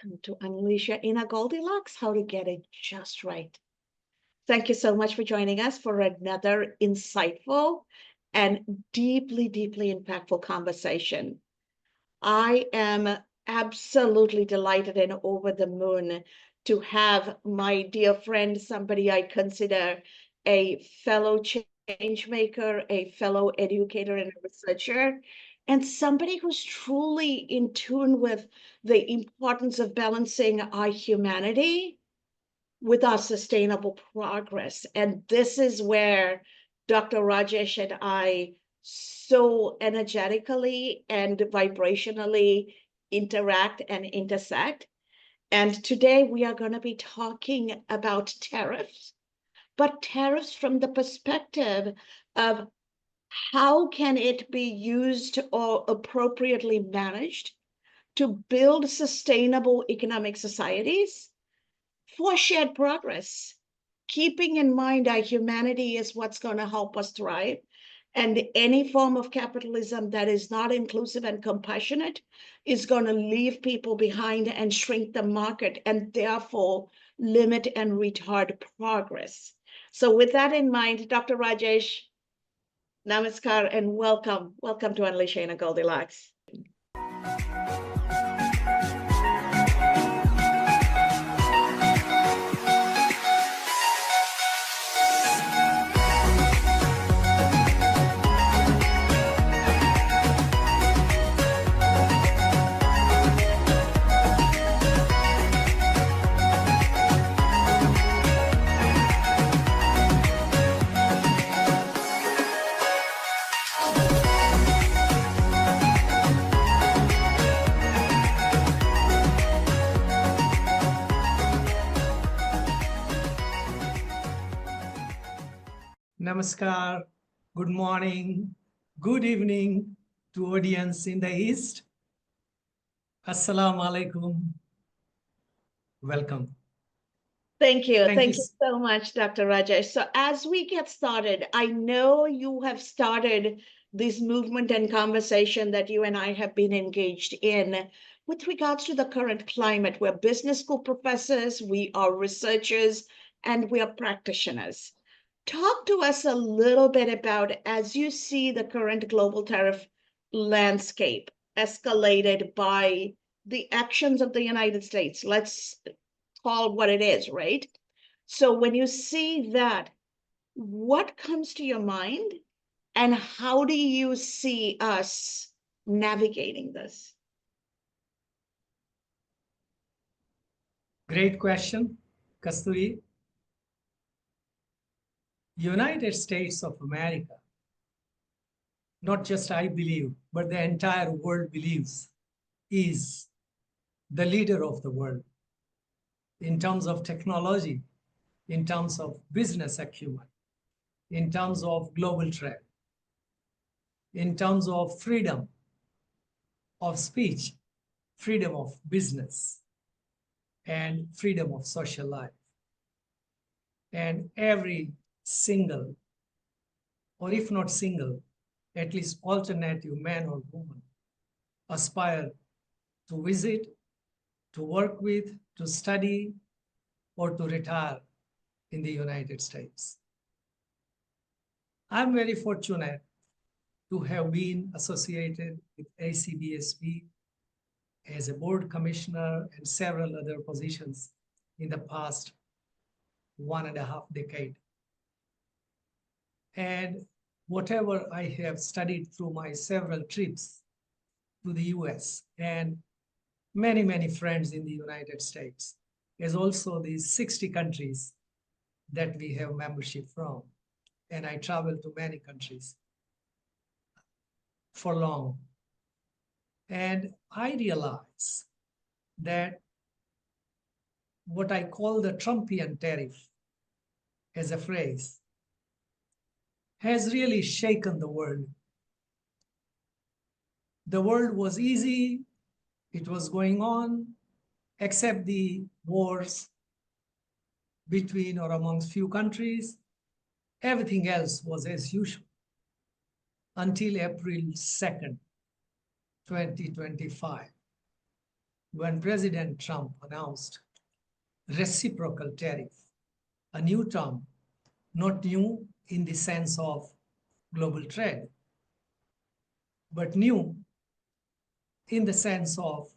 welcome to Unleash Your Inner Goldilocks, how to get it just right. Thank you so much for joining us for another insightful and deeply, deeply impactful conversation. I am absolutely delighted and over the moon to have my dear friend, somebody I consider a fellow change maker, a fellow educator and a researcher, and somebody who's truly in tune with the importance of balancing our humanity with our sustainable progress. And this is where Dr. Rajesh and I so energetically and vibrationally interact and intersect. And today we are going to be talking about tariffs, but tariffs from the perspective of how can it be used or appropriately managed to build sustainable economic societies for shared progress, keeping in mind our humanity is what's going to help us thrive. And any form of capitalism that is not inclusive and compassionate is going to leave people behind and shrink the market and therefore limit and retard progress. So with that in mind, Dr. Rajesh, namaskar and welcome. Welcome to Unleash Your Inner Goldilocks. Namaskar, good morning, good evening to audience in the East. Assalamu alaikum. Welcome. Thank you. Thank you so much, Dr. Rajesh. So as we get started, I know you have started this movement and conversation that you and I have been engaged in with regards to the current climate. We're business school professors, we are researchers, and we are practitioners. Talk to us a little bit about, as you see the current global tariff landscape escalated by the actions of the United States. Let's call what it is, right? So when you see that, what comes to your mind and how do you see us navigating this? Great question, Kasturi. United States of America, not just I believe, but the entire world believes, is the leader of the world in terms of technology, in terms of business acumen, in terms of global trade, in terms of freedom of speech, freedom of business, and freedom of social life. And every single, or if not single, at least alternative man or woman aspire to visit, to work with, to study, or to retire in the United States. I'm very fortunate to have been associated with ACBSB as a board commissioner and several other positions in the past 1.5 decades. And whatever I have studied through my several trips to the US and many, many friends in the United States, as also these 60 countries that we have membership from. And I travel to many countries for long. And I realize that what I call the Trumpian tariff as a phrase has really shaken the world. The world was easy, it was going on, except the wars between or amongst few countries. Everything else was as usual until April 2nd, 2025, when President Trump announced reciprocal tariff, a new term, not new in the sense of global trade, but new in the sense of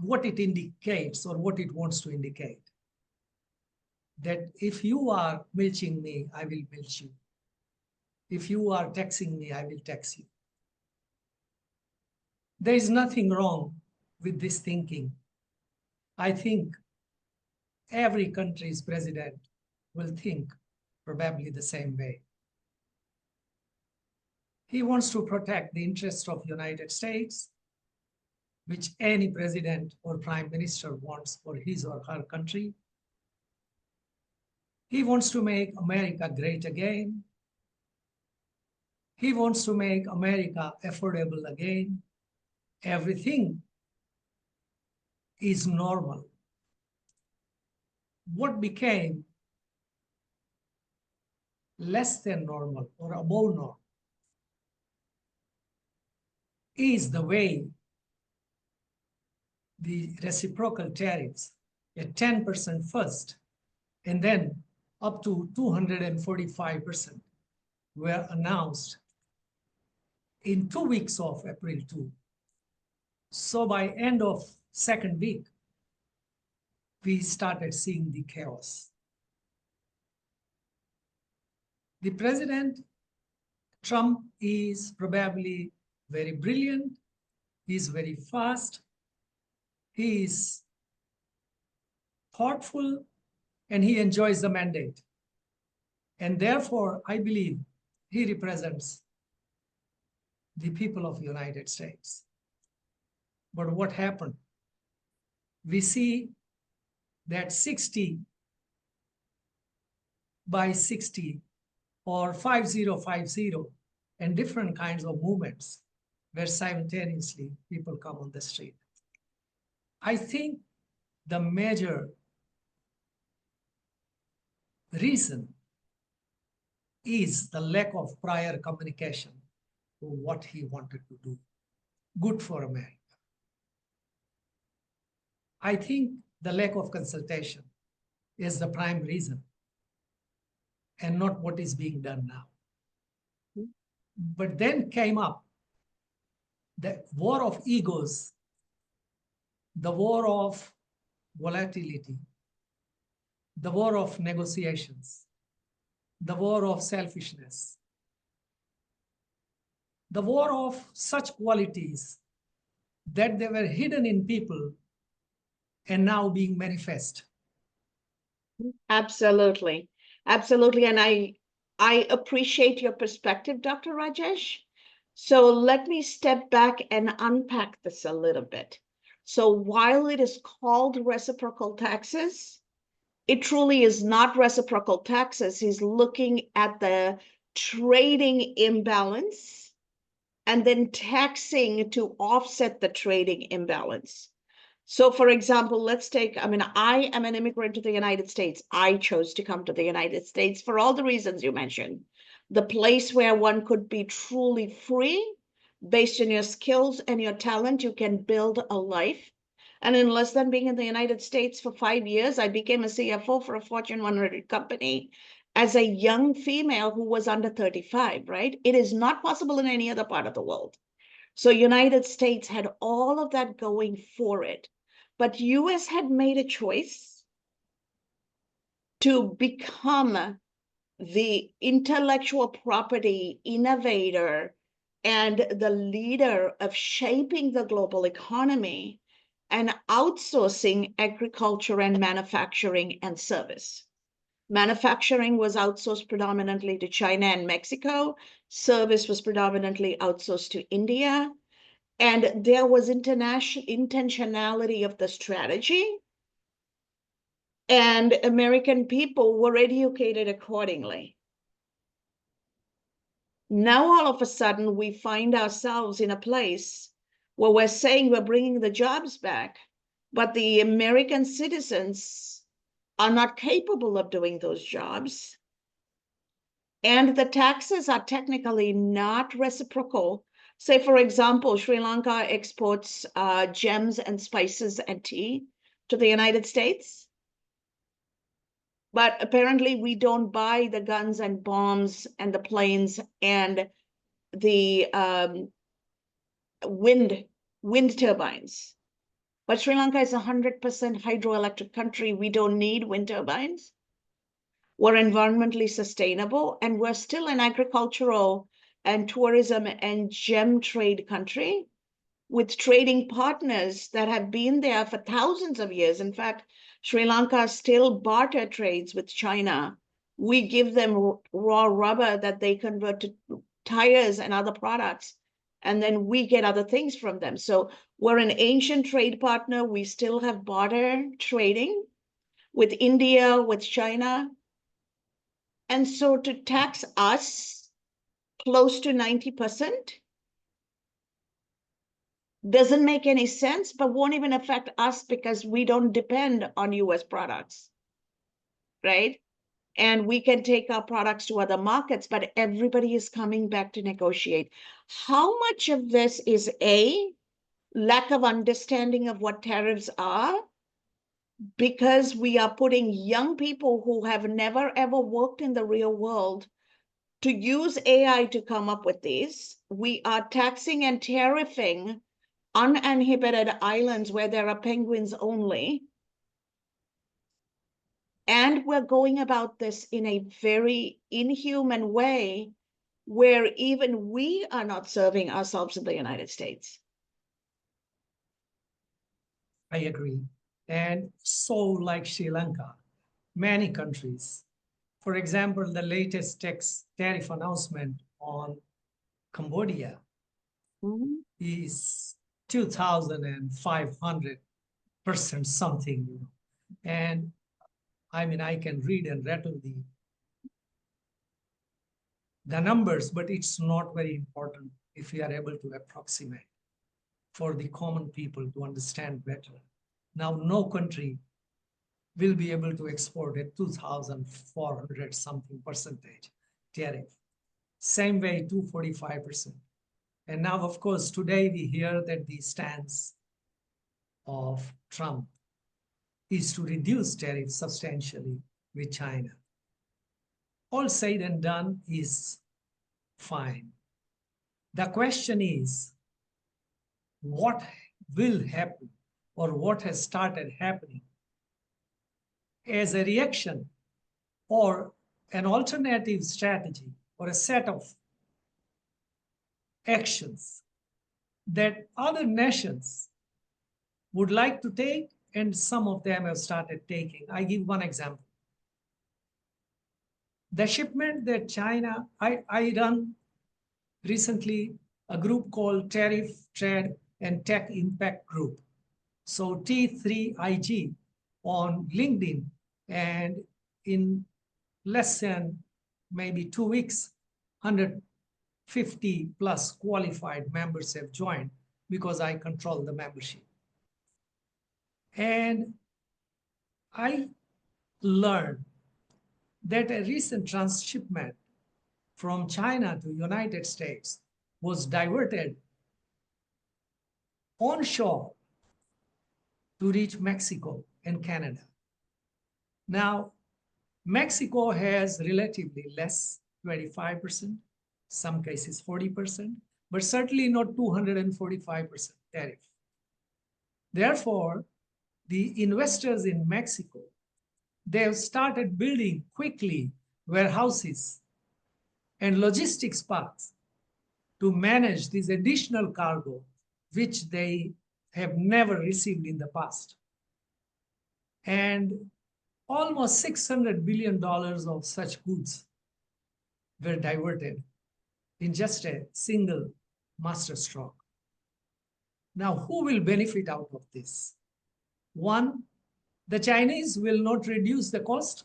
what it indicates or what it wants to indicate. That if you are milching me, I will milch you. If you are taxing me, I will tax you. There is nothing wrong with this thinking. I think every country's president will think probably the same way. He wants to protect the interests of the United States, which any president or prime minister wants for his or her country. He wants to make America great again. He wants to make America affordable again. Everything is normal. What became less than normal or above normal is the way the reciprocal tariffs at 10% first and then up to 245% were announced in 2 weeks of April 2. So by end of second week, we started seeing the chaos. The President Trump is probably very brilliant. He's very fast. He is thoughtful, and he enjoys the mandate. And therefore, I believe he represents the people of the United States. But what happened? We see that 60 by 60 or 5050 and different kinds of movements where simultaneously people come on the street. I think the major reason is the lack of prior communication to what he wanted to do, good for America. I think the lack of consultation is the prime reason and not what is being done now. But then came up the war of egos, the war of volatility, the war of negotiations, the war of selfishness, the war of such qualities that they were hidden in people and now being manifest. Absolutely. Absolutely. And I appreciate your perspective, Dr. Rajesh. So let me step back and unpack this a little bit. So while it is called reciprocal taxes, it truly is not reciprocal taxes. He's looking at the trading imbalance and then taxing to offset the trading imbalance. So for example, let's take, I am an immigrant to the United States. I chose to come to the United States for all the reasons you mentioned. The place where one could be truly free based on your skills and your talent, you can build a life. And in less than being in the United States for 5 years, I became a CFO for a Fortune 100 company as a young female who was under 35, right? It is not possible in any other part of the world. So United States had all of that going for it. But US had made a choice to become the intellectual property innovator and the leader of shaping the global economy and outsourcing agriculture and manufacturing and service. Manufacturing was outsourced predominantly to China and Mexico. Service was predominantly outsourced to India. And there was intentionality of the strategy. And American people were educated accordingly. Now, all of a sudden, we find ourselves in a place where we're saying we're bringing the jobs back, but the American citizens are not capable of doing those jobs. And the taxes are technically not reciprocal Say, for example, Sri Lanka exports gems and spices and tea to the United States. But apparently we don't buy the guns and bombs and the planes and the wind turbines. But Sri Lanka is 100% hydroelectric country. We don't need wind turbines. We're environmentally sustainable, and we're still an agricultural and tourism and gem trade country with trading partners that have been there for thousands of years. In fact, Sri Lanka still barter trades with China. We give them raw rubber that they convert to tires and other products, and then we get other things from them. So we're an ancient trade partner. We still have barter trading with India, with China. And so to tax us close to 90%, doesn't make any sense, but won't even affect us because we don't depend on US products, right? And we can take our products to other markets, but everybody is coming back to negotiate. How much of this is A, lack of understanding of what tariffs are, because we are putting young people who have never ever worked in the real world to use AI to come up with these. We are taxing and tariffing uninhibited islands where there are penguins only. And we're going about this in a very inhuman way where even we are not serving ourselves in the United States. I agree. And so, like Sri Lanka, many countries, for example, the latest tariff announcement on Cambodia is 2,500% something, And I mean, I can read and rattle the numbers, but it's not very important if we are able to approximate for the common people to understand better. Now, no country will be able to export at 2,400 something percentage tariff. Same way, 245%. And now, of course, today we hear that the stance of Trump is to reduce tariffs substantially with China. All said and done is fine. The question is, what will happen or what has started happening as a reaction or an alternative strategy or a set of actions that other nations would like to take, and some of them have started taking. I give one example. The shipment that China, I run recently a group called Tariff, Trade, and Tech Impact Group. So T3IG on LinkedIn, and in less than maybe 2 weeks, 150 plus qualified members have joined because I control the membership. And I learned that a recent transshipment from China to United States was diverted onshore to reach Mexico and Canada. Now, Mexico has relatively less, 25%, some cases 40%, but certainly not 245% tariff. Therefore, the investors in Mexico, they have started building quickly warehouses and logistics parks to manage this additional cargo, which they have never received in the past. And almost $600 billion of such goods were diverted in just a single masterstroke. Now, who will benefit out of this? One, the Chinese will not reduce the cost.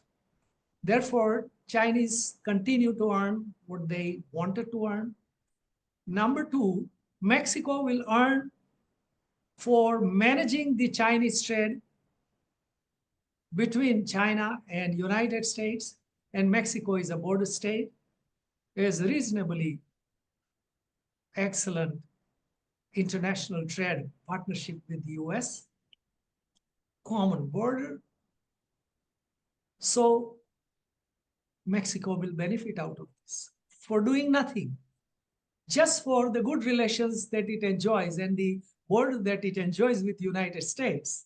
Therefore, Chinese continue to earn what they wanted to earn. Number two, Mexico will earn for managing the Chinese trade between China and United States, and Mexico is a border state, is reasonably excellent international trade partnership with the US, common border. So Mexico will benefit out of this for doing nothing, just for the good relations that it enjoys and the border that it enjoys with the United States.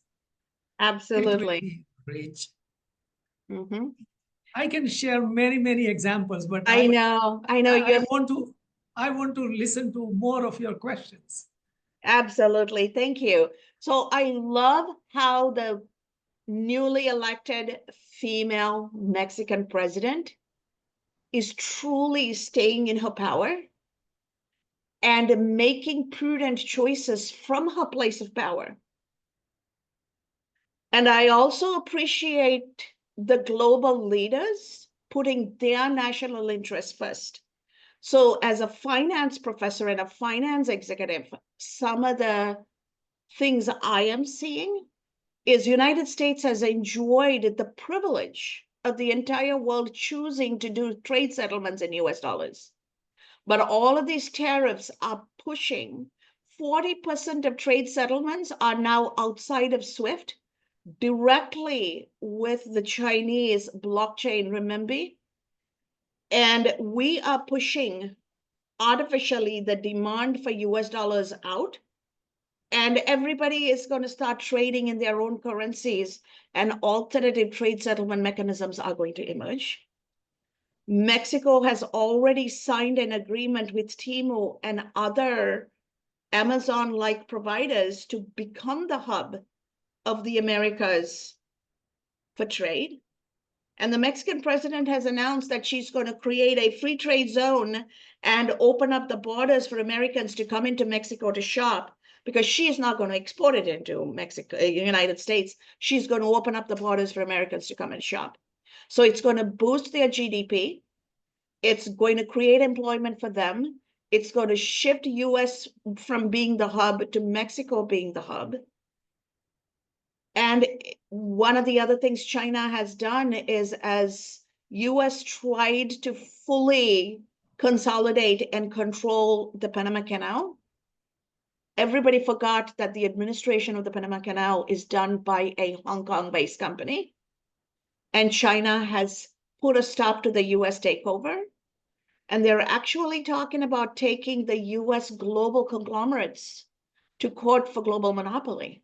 It will Absolutely. be rich. Mhm. I can share many, many examples, but I know I you're want to listen to more of your questions. absolutely. Thank you. So I love how the newly elected female Mexican president is truly staying in her power and making prudent choices from her place of power. And I also appreciate the global leaders putting their national interests first. So, as a finance professor and a finance executive, some of the things I am seeing is United States has enjoyed the privilege of the entire world choosing to do trade settlements in US dollars. But all of these tariffs are pushing 40% of trade settlements are now outside of SWIFT, directly with the Chinese blockchain renminbi. And we are pushing artificially the demand for US dollars out. And everybody is going to start trading in their own currencies, and alternative trade settlement mechanisms are going to emerge. Mexico has already signed an agreement with Temu and other Amazon-like providers to become the hub of the Americas for trade. And the Mexican president has announced that she's going to create a free trade zone and open up the borders for Americans to come into Mexico to shop, because she is not going to export it into Mexico, United States. She's going to open up the borders for Americans to come and shop. So it's going to boost their GDP. It's going to create employment for them. It's going to shift US from being the hub to Mexico being the hub. And one of the other things China has done is, as US tried to fully consolidate and control the Panama Canal, everybody forgot that the administration of the Panama Canal is done by a Hong Kong-based company. And China has put a stop to the US takeover. And they're actually talking about taking the US global conglomerates to court for global monopoly.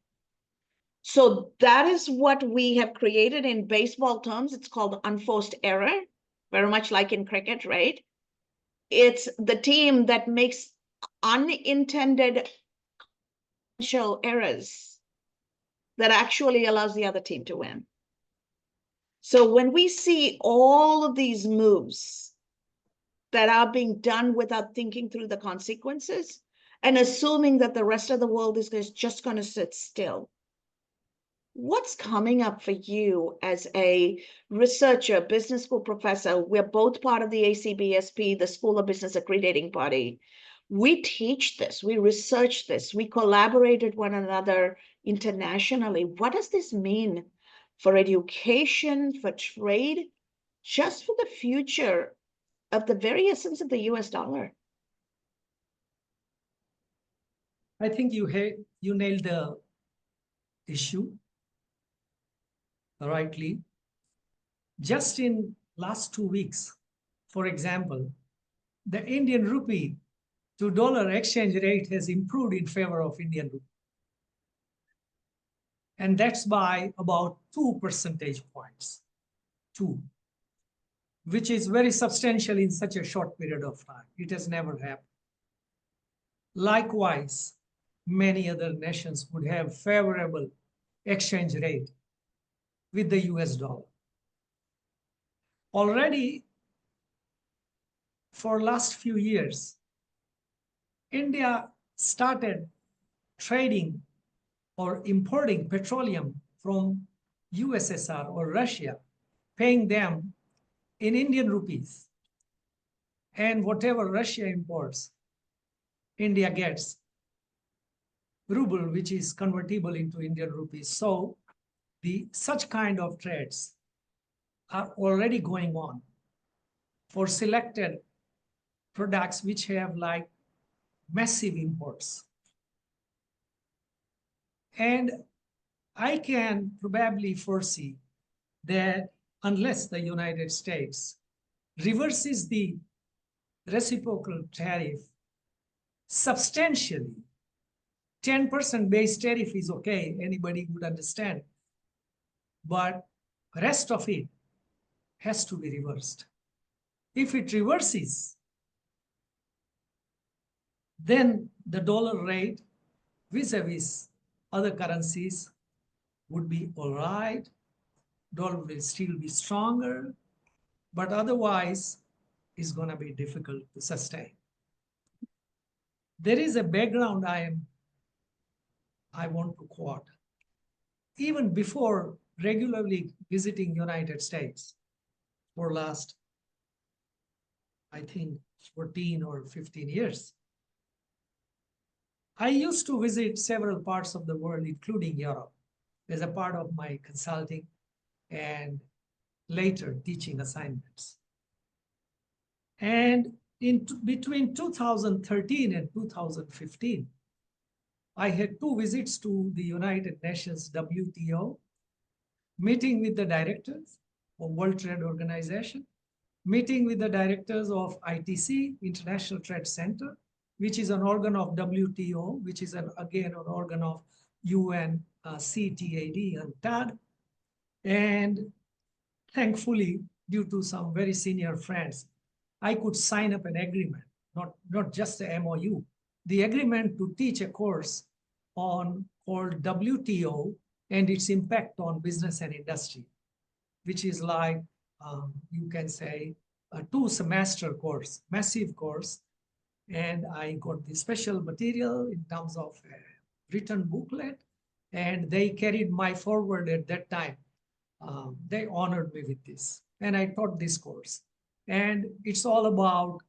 So that is what we have created in baseball terms. It's called unforced error, very much like in cricket, right? It's the team that makes unintended errors that actually allows the other team to win. So when we see all of these moves that are being done without thinking through the consequences and assuming that the rest of the world is just going to sit still, what's coming up for you as a researcher, business school professor? We're both part of the ACBSP, the School of Business Accrediting Body. We teach this, we research this, we collaborate with one another internationally. What does this mean for education, for trade, just for the future of the very essence of the US dollar? I think you nailed the issue rightly. Just in last 2 weeks, for example, the Indian rupee to dollar exchange rate has improved in favor of Indian rupee. And that's by about 2 percentage points, 2, which is very substantial in such a short period of time. It has never happened. Likewise, many other nations would have favorable exchange rate with the US dollar. Already, for last few years, India started trading or importing petroleum from USSR or Russia, paying them in Indian rupees. And whatever Russia imports, India gets ruble, which is convertible into Indian rupees. So such kind of trades are already going on for selected products which have like massive imports. And I can probably foresee that unless the United States reverses the reciprocal tariff substantially, 10% base tariff is okay, anybody would understand. But rest of it has to be reversed. If it reverses, then the dollar rate vis-a-vis other currencies would be all right. Dollar will still be stronger, but otherwise it's going to be difficult to sustain. There is a background I want to quote. Even before regularly visiting United States for last, I think, 14 or 15 years, I used to visit several parts of the world, including Europe, as a part of my consulting and later teaching assignments. And between 2013 and 2015, I had 2 visits to the United Nations WTO, meeting with the directors of World Trade Organization, meeting with the directors of ITC, International Trade Center, which is an organ of WTO, which is again an organ of UN, CTAD and TAD. And thankfully, due to some very senior friends, I could sign up an agreement, not just a MOU, the agreement to teach a course called WTO and its impact on business and industry, which is like, you can say, a 2-semester course, massive course. And I got the special material in terms of a written booklet, and they carried my forward at that time. They honored me with this, and I taught this course. And it's all about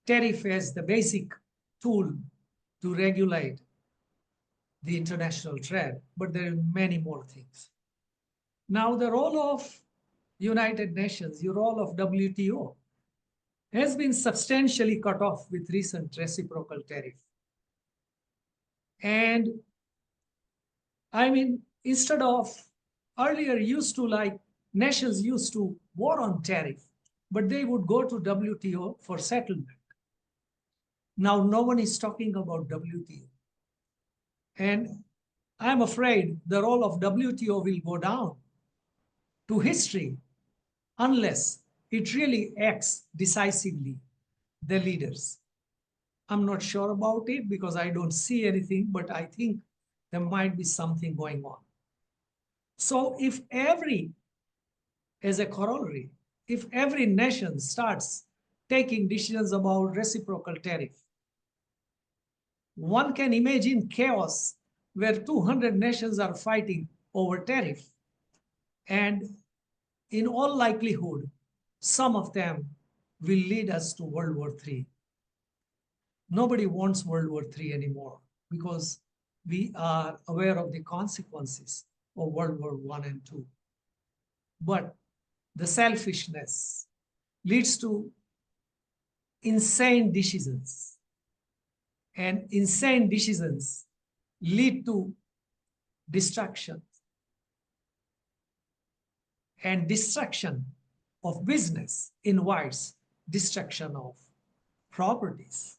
tariff as the basic tool to regulate the international trade, but there are many more things. Now, the role of United Nations, the role of WTO, has been substantially cut off with recent reciprocal tariff. And I mean, instead of earlier nations used to war on tariff, but they would go to WTO for settlement. Now, no one is talking about WTO. And I'm afraid the role of WTO will go down to history unless it really acts decisively, the leaders. I'm not sure about it because I don't see anything, but I think there might be something going on. So if as a corollary, if every nation starts taking decisions about reciprocal tariff, one can imagine chaos where 200 nations are fighting over tariff. And in all likelihood, some of them will lead us to World War III. Nobody wants World War III anymore because we are aware of the consequences of World War I and II. But the selfishness leads to insane decisions. And insane decisions lead to destruction. And destruction of business invites destruction of properties.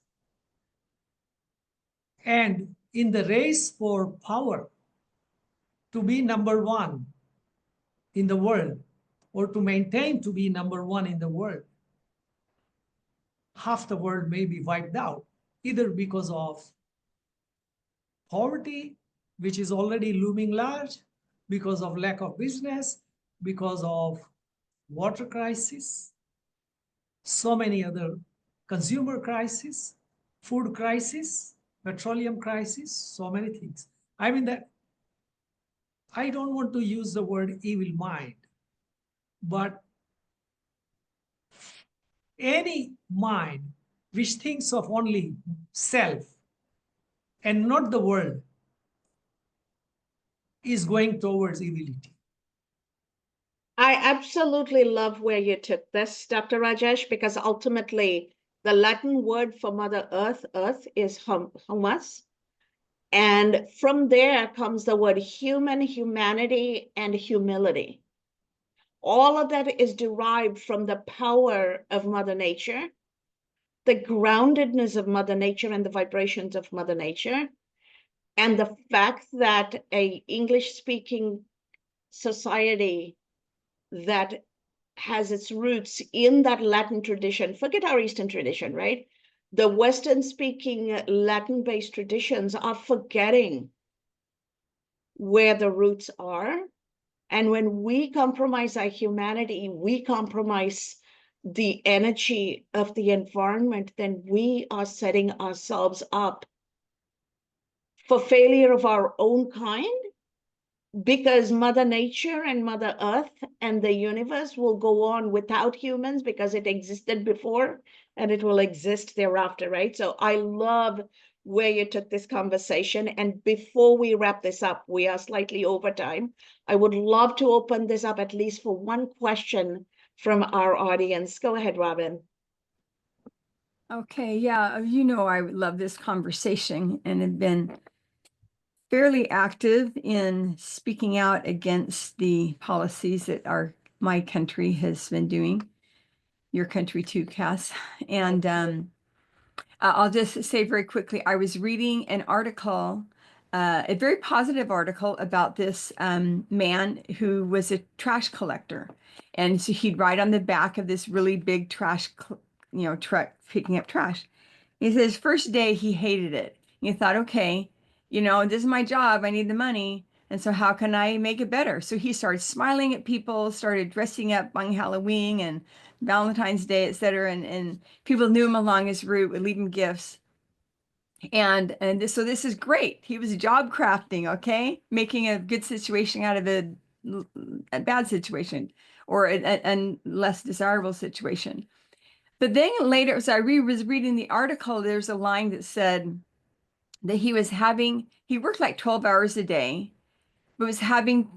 And in the race for power, to be number 1 in the world, or to maintain to be number 1 in the world, half the world may be wiped out, either because of poverty, which is already looming large, because of lack of business, because of water crisis, so many other consumer crisis, food crisis, petroleum crisis, so many things. I mean that I don't want to use the word evil mind, but any mind which thinks of only self and not the world is going towards evility. I absolutely love where you took this, Dr. Rajesh, because ultimately The Latin word for Mother Earth, earth, is humus. And from there comes the word human, humanity, and humility. All of that is derived from the power of Mother Nature, the groundedness of Mother Nature and the vibrations of Mother Nature, and the fact that a English-speaking society that has its roots in that Latin tradition, forget our Eastern tradition, right? The Western-speaking Latin-based traditions are forgetting where the roots are. And when we compromise our humanity, we compromise the energy of the environment, then we are setting ourselves up for failure of our own kind, because Mother Nature and Mother Earth and the universe will go on without humans because it existed before and it will exist thereafter, right? So I love where you took this conversation. And before we wrap this up, we are slightly over time. I would love to open this up at least for one question from our audience. Go ahead, Robin. Okay, yeah, I love this conversation and have been fairly active in speaking out against the policies that my country has been doing. Your country too, Cass. And I'll just say very quickly, I was reading an article, a very positive article about this man who was a trash collector. And so he'd ride on the back of this really big trash, truck picking up trash. He says first day he hated it. He thought, okay, this is my job. I need the money. And so how can I make it better? So he started smiling at people, started dressing up on Halloween and Valentine's Day, et cetera. And people knew him along his route, would leave him gifts. So this is great. He was job crafting, okay? Making a good situation out of a bad situation or a less desirable situation. But then later, so was reading the article, there's a line that said that he worked like 12 hours a day, but was having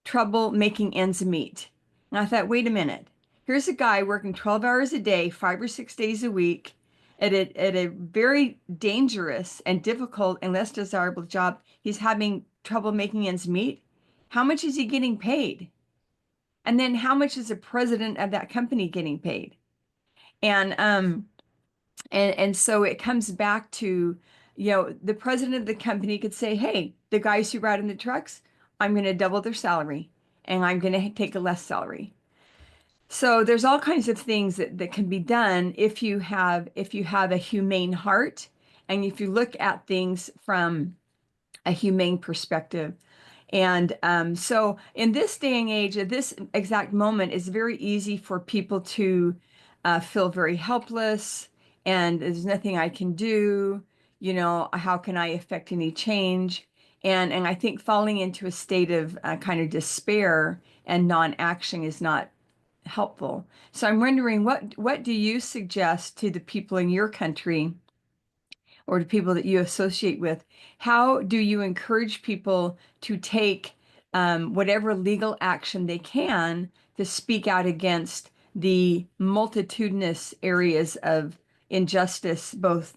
trouble making ends meet. And I thought, wait a minute, here's a guy working 12 hours a day, 5 or 6 days a week at a very dangerous and difficult and less desirable job. He's having trouble making ends meet. How much is he getting paid? And then how much is the president of that company getting paid? And so it comes back to, the president of the company could say, hey, the guys who ride in the trucks, I'm going to double their salary and I'm going to take a less salary. So there's all kinds of things that can be done if you have a humane heart and if you look at things from a humane perspective. And so in this day and age, at this exact moment, it's very easy for people to feel very helpless and there's nothing I can do. How can I affect any change? And I think falling into a state of kind of despair and non-action is not helpful. So I'm wondering, what do you suggest to the people in your country or to people that you associate with? How do you encourage people to take whatever legal action they can to speak out against the multitudinous areas of injustice, both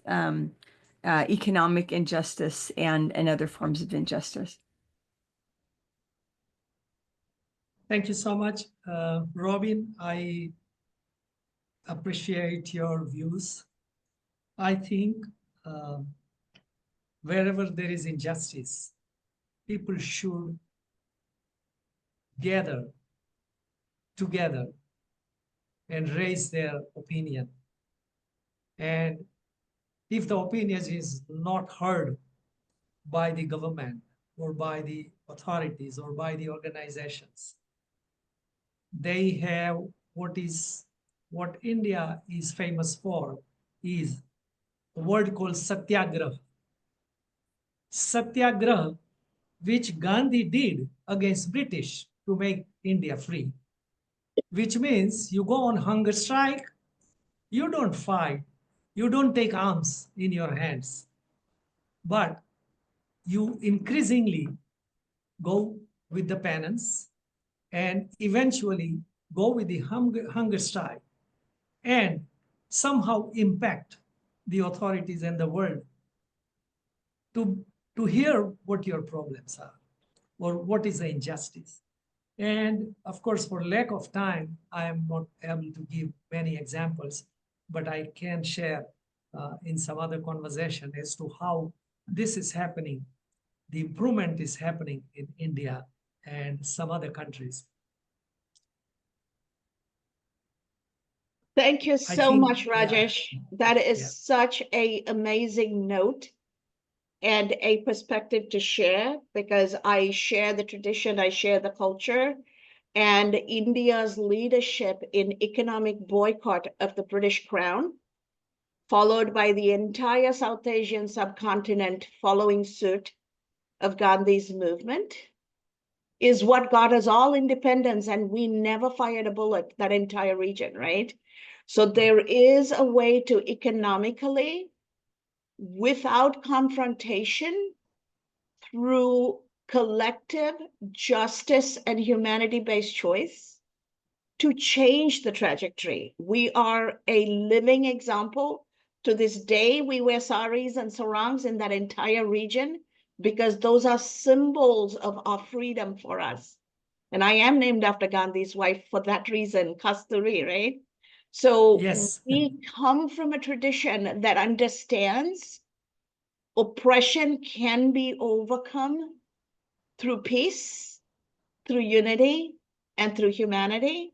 economic injustice and other forms of injustice? Thank you so much, Robin. I appreciate your views. I think wherever there is injustice, people should gather together and raise their opinion. And if the opinion is not heard by the government or by the authorities or by the organizations, they have what India is famous for is a word called satyagraha. Satyagraha, which Gandhi did against British to make India free, which means you go on hunger strike, you don't fight, you don't take arms in your hands, but you increasingly go with the penance and eventually go with the hunger strike and somehow impact the authorities and the world to, to hear what your problems are or what is the injustice. And of course, for lack of time, I am not able to give many examples, but I can share in some other conversation as to how this is happening. The improvement is happening in India and some other countries. Thank you I so think, much, Rajesh. That is yeah. such an amazing note and a perspective to share, because I share the tradition, I share the culture, and India's leadership in economic boycott of the British Crown, followed by the entire South Asian subcontinent following suit of Gandhi's movement, is what got us all independence, and we never fired a bullet, that entire region, right? So there is a way to economically, without confrontation, through collective justice and humanity-based choice, to change the trajectory. We are a living example. To this day, we wear saris and sarangs in that entire region because those are symbols of our freedom for us. And I am named after Gandhi's wife for that reason, Kasturi, right? So Yes. we come from a tradition that understands oppression can be overcome through peace, through unity, and through humanity.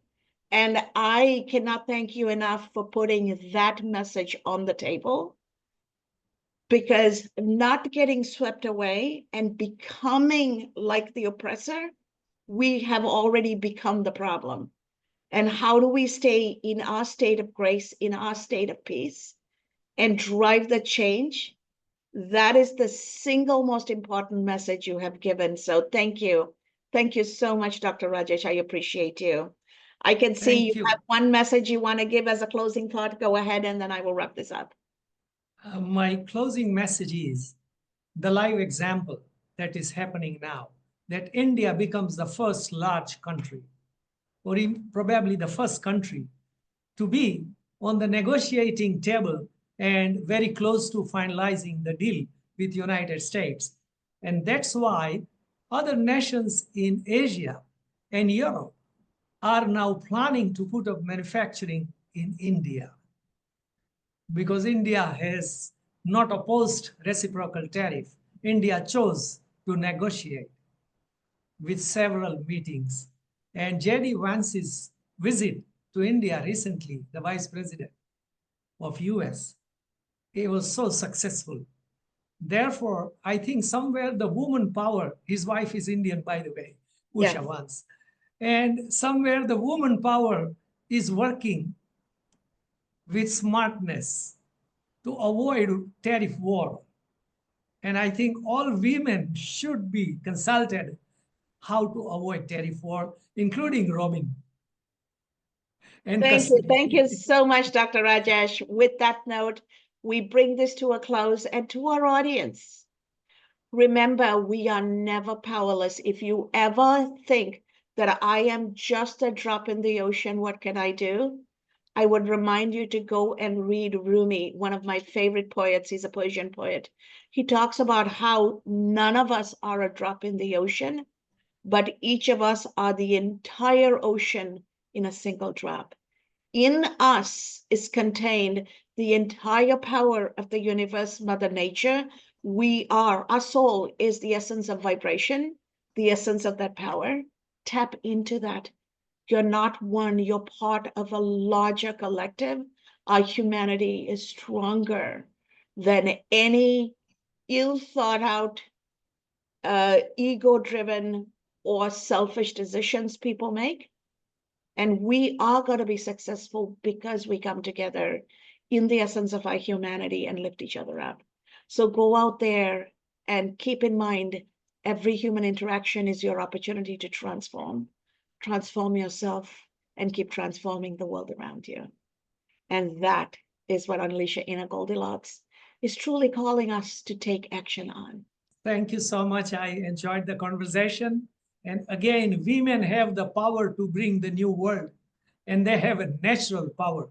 And I cannot thank you enough for putting that message on the table, because not getting swept away and becoming like the oppressor, we have already become the problem. And how do we stay in our state of grace, in our state of peace, and drive the change? That is the single most important message you have given. So thank you. Thank you so much, Dr. Rajesh. I appreciate you. I can see Thank you you. have one message you want to give as a closing thought. Go ahead, and then I will wrap this up. My closing message is the live example that is happening now, that India becomes the first large country, or probably the first country, to be on the negotiating table and very close to finalizing the deal with the United States. And that's why other nations in Asia and Europe are now planning to put up manufacturing in India, because India has not opposed reciprocal tariff. India chose to negotiate with several meetings. And J.D. Vance's visit to India recently, the vice president of US, it was so successful. Therefore, I think somewhere the woman power, his wife is Indian, by the way, Usha Yes. Vance, and somewhere the woman power is working with smartness to avoid tariff war. And I think all women should be consulted how to avoid tariff war, including roaming and Thank you. custody. Thank you so much, Dr. Rajesh. With that note, we bring this to a close. And to our audience, remember, we are never powerless. If you ever think that I am just a drop in the ocean, what can I do? I would remind you to go and read Rumi, one of my favorite poets. He's a Persian poet. He talks about how none of us are a drop in the ocean, but each of us are the entire ocean in a single drop. In us is contained the entire power of the universe, Mother Nature. Our soul is the essence of vibration, the essence of that power. Tap into that. You're not one, you're part of a larger collective. Our humanity is stronger than any ill thought out, ego driven, or selfish decisions people make. And we are going to be successful because we come together in the essence of our humanity and lift each other up. So go out there and keep in mind, every human interaction is your opportunity to transform yourself, and keep transforming the world around you. And that is what Unleash Your Inner Goldilocks is truly calling us to take action on. Thank you so much. I enjoyed the conversation. And again, women have the power to bring the new world, and they have a natural power